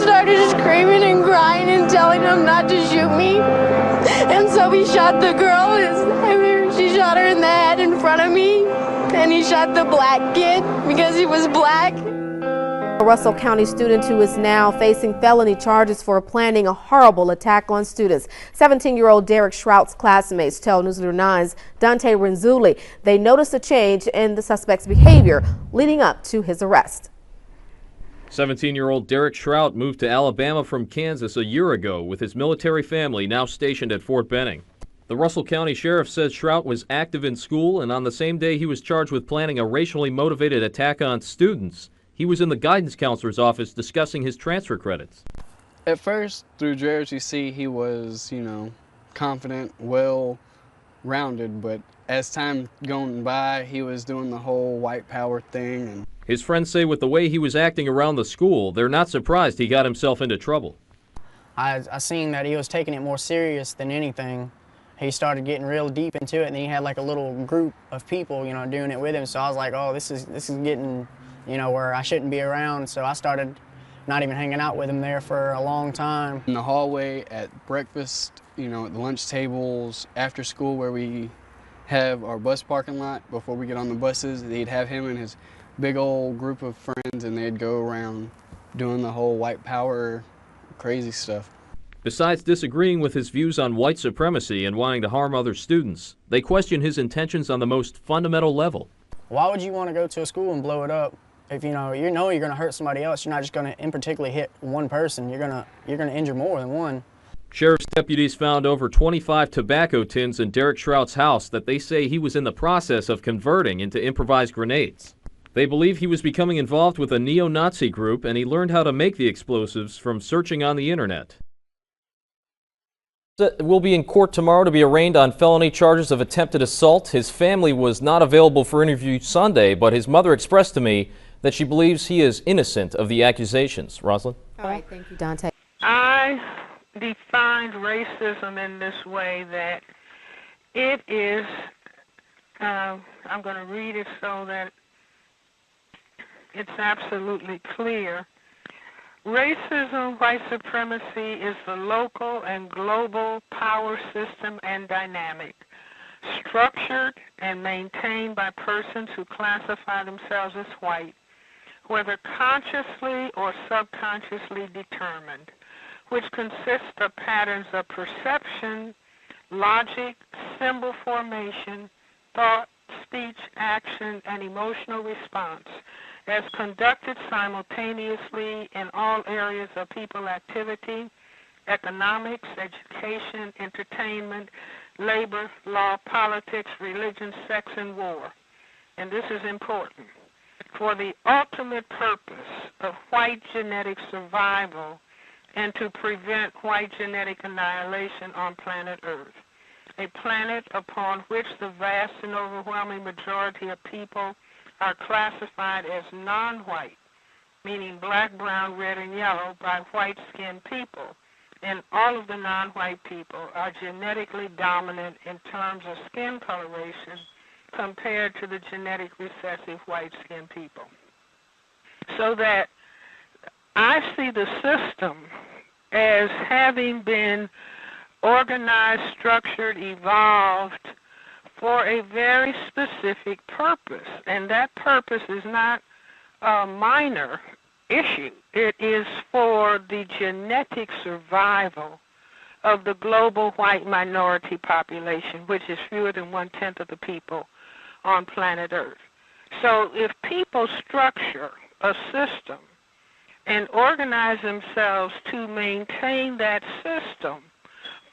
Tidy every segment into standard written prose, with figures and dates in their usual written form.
started screaming and crying and telling him not to shoot me. And so he shot the girl. She shot her in the head in front of me. And he shot the black kid because he was black. A Russell County student who is now facing felony charges for planning a horrible attack on students. 17-year-old Derek Shrout's classmates tell Newsletter 9's Dante Renzulli they noticed a change in the suspect's behavior leading up to his arrest. 17-year-old Derek Shrout moved to Alabama from Kansas a year ago with his military family now stationed at Fort Benning. The Russell County Sheriff says Shrout was active in school, and on the same day he was charged with planning a racially motivated attack on students. He was in the guidance counselor's office discussing his transfer credits. At first, through JRTC, he was, confident, well-rounded, but as time going by, he was doing the whole white power thing. His friends say with the way he was acting around the school, they're not surprised he got himself into trouble. I seen that he was taking it more serious than anything. He started getting real deep into it, and he had like a little group of people, doing it with him. So I was like, oh, this is getting, where I shouldn't be around. So I started not even hanging out with him there for a long time. In the hallway, at breakfast, at the lunch tables, after school where we have our bus parking lot before we get on the buses, they'd have him and his big old group of friends, and they'd go around doing the whole white power crazy stuff. Besides disagreeing with his views on white supremacy and wanting to harm other students, they question his intentions on the most fundamental level. Why would you want to go to a school and blow it up if you're going to hurt somebody else? You're not just going to in particular hit one person. You're going to injure more than one. Sheriff's deputies found over 25 tobacco tins in Derek Shrout's house that they say he was in the process of converting into improvised grenades. They believe he was becoming involved with a neo-Nazi group, and he learned how to make the explosives from searching on the internet. Will be in court tomorrow to be arraigned on felony charges of attempted assault. His family was not available for interview Sunday, but his mother expressed to me that she believes he is innocent of the accusations. Rosalind? All right, thank you, Dante. I defined racism in this way, that it is, I'm going to read it so that it's absolutely clear. Racism, white supremacy is the local and global power system and dynamic, structured and maintained by persons who classify themselves as white, whether consciously or subconsciously determined, which consists of patterns of perception, logic, symbol formation, thought, speech, action, and emotional response, as conducted simultaneously in all areas of people activity, economics, education, entertainment, labor, law, politics, religion, sex, and war. And this is important. For the ultimate purpose of white genetic survival and to prevent white genetic annihilation on planet Earth, a planet upon which the vast and overwhelming majority of people are classified as non-white, meaning black, brown, red, and yellow, by white-skinned people. And all of the non-white people are genetically dominant in terms of skin coloration compared to the genetic recessive white-skinned people. So that I see the system as having been organized, structured, evolved for a very specific purpose, and that purpose is not a minor issue. It is for the genetic survival of the global white minority population, which is fewer than 1/10 of the people on planet Earth. So if people structure a system and organize themselves to maintain that system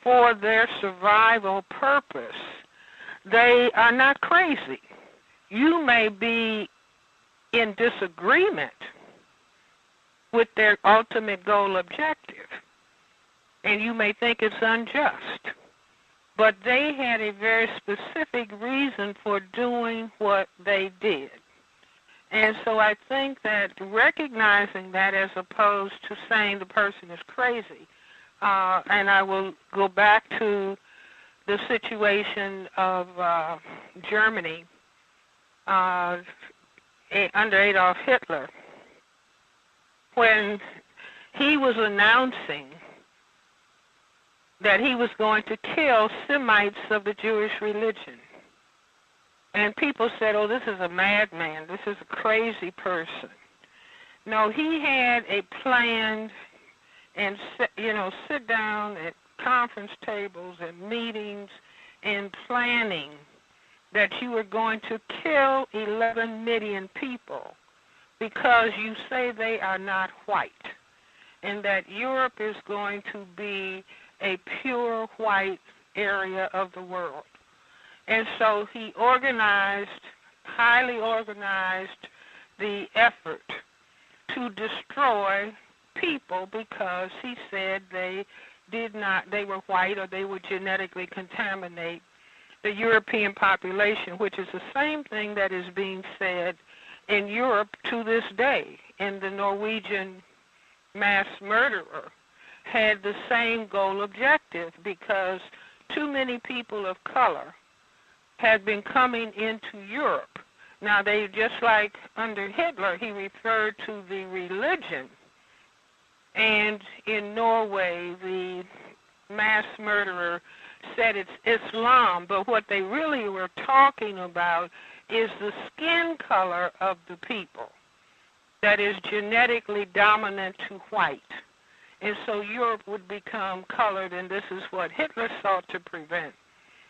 for their survival purpose, they are not crazy. You may be in disagreement with their ultimate goal objective, and you may think it's unjust, but they had a very specific reason for doing what they did. And so I think that recognizing that, as opposed to saying the person is crazy, and I will go back to the situation of Germany under Adolf Hitler, when he was announcing that he was going to kill Semites of the Jewish religion. And people said, oh, this is a madman, this is a crazy person. No, he had a plan and, sit down at conference tables and meetings and planning that you were going to kill 11 million people because you say they are not white, and that Europe is going to be a pure white area of the world. And so he highly organized the effort to destroy people because he said they were white, or they would genetically contaminate the European population, which is the same thing that is being said in Europe to this day. And the Norwegian mass murderer had the same goal objective, because too many people of color had been coming into Europe. Now, they, just like under Hitler, he referred to the religion. And in Norway, the mass murderer said it's Islam, but what they really were talking about is the skin color of the people that is genetically dominant to white. And so Europe would become colored, and this is what Hitler sought to prevent.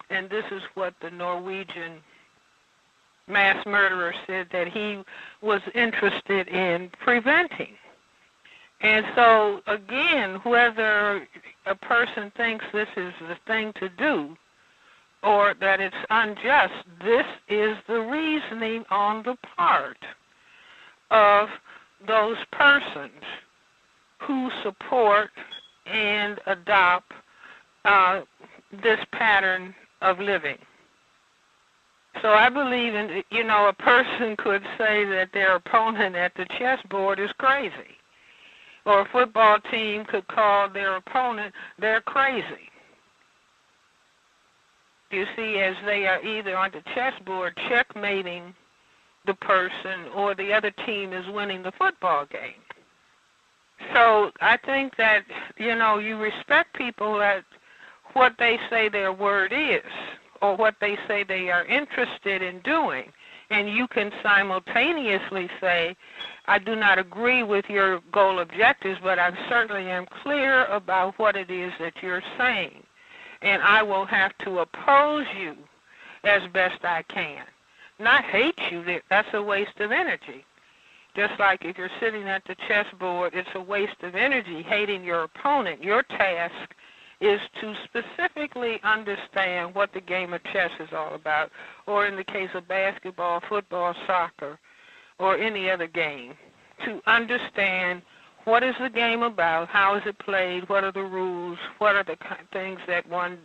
And this is what the Norwegian mass murderer said that he was interested in preventing. And so, again, whether a person thinks this is the thing to do or that it's unjust, this is the reasoning on the part of those persons who support and adopt this pattern of living. So I believe in, a person could say that their opponent at the chessboard is crazy. Or a football team could call their opponent, they're crazy. You see, as they are either on the chessboard checkmating the person, or the other team is winning the football game. So I think that, you respect people at what they say their word is, or what they say they are interested in doing. And you can simultaneously say, I do not agree with your goal objectives, but I certainly am clear about what it is that you're saying. And I will have to oppose you as best I can. Not hate you, that's a waste of energy. Just like if you're sitting at the chessboard, it's a waste of energy hating your opponent. Your task is to specifically understand what the game of chess is all about, or in the case of basketball, football, soccer, or any other game, to understand what is the game about, how is it played, what are the rules, what are the things that one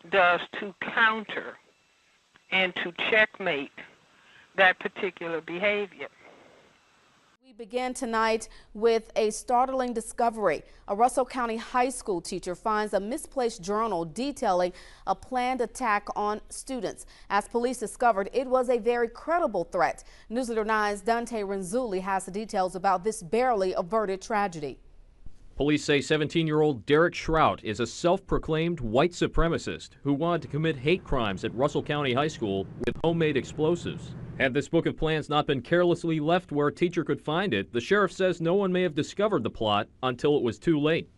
does to counter and to checkmate that particular behavior. We begin tonight with a startling discovery. A Russell County high school teacher finds a misplaced journal detailing a planned attack on students. As police discovered, it was a very credible threat. News Leader 9's Dante Renzulli has the details about this barely averted tragedy. Police say 17-year-old Derek Shrout is a self-proclaimed white supremacist who wanted to commit hate crimes at Russell County High School with homemade explosives. Had this book of plans not been carelessly left where a teacher could find it, the sheriff says no one may have discovered the plot until it was too late.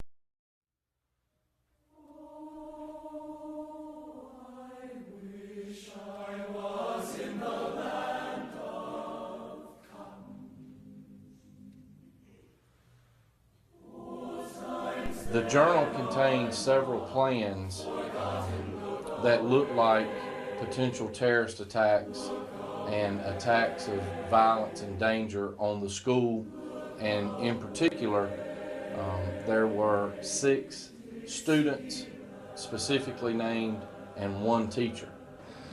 The journal contained several plans that looked like potential terrorist attacks and attacks of violence and danger on the school, and in particular there were 6 students specifically named and 1 teacher.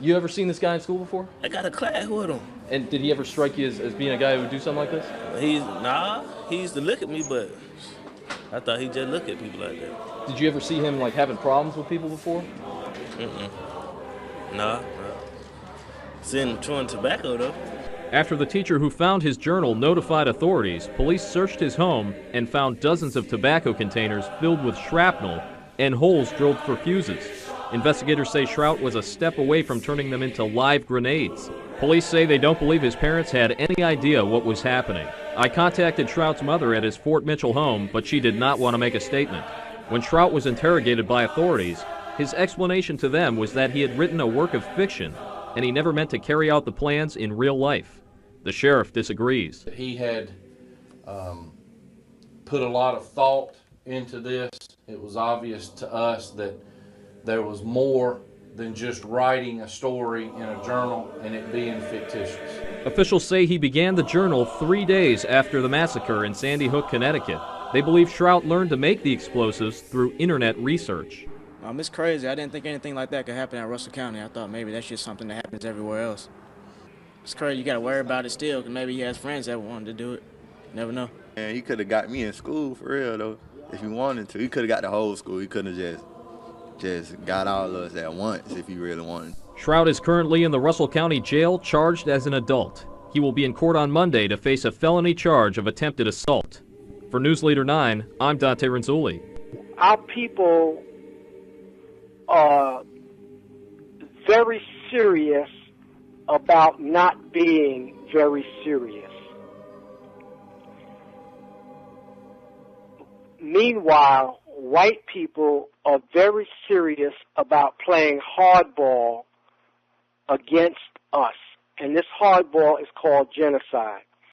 You ever seen this guy in school before? I got a class with him. And did he ever strike you as being a guy who would do something like this? He used to look at me, but I thought he just looked at people like that. Did you ever see him like having problems with people before? Nah. Seen him chewing tobacco though. After the teacher who found his journal notified authorities, police searched his home and found dozens of tobacco containers filled with shrapnel and holes drilled for fuses. Investigators say Shrout was a step away from turning them into live grenades. Police say they don't believe his parents had any idea what was happening. I contacted Shrout's mother at his Fort Mitchell home, but she did not want to make a statement. When Shrout was interrogated by authorities, his explanation to them was that he had written a work of fiction and he never meant to carry out the plans in real life. The sheriff disagrees. He had put a lot of thought into this. It was obvious to us that there was more than just writing a story in a journal and it being fictitious. Officials say he began the journal 3 days after the massacre in Sandy Hook, Connecticut. They believe Shrout learned to make the explosives through internet research. It's crazy. I didn't think anything like that could happen at Russell County. I thought maybe that's just something that happens everywhere else. It's crazy. You got to worry about it still, because maybe he has friends that wanted to do it. You never know. And he could have got me in school for real though, if he wanted to. He could have got the whole school. He couldn't have just got all of us at once if he really wanted. Shrout is currently in the Russell County Jail, charged as an adult. He will be in court on Monday to face a felony charge of attempted assault. For News Leader 9, I'm Dante Renzulli. Our people are very serious about not being very serious. Meanwhile, white people are very serious about playing hardball against us. And this hardball is called genocide.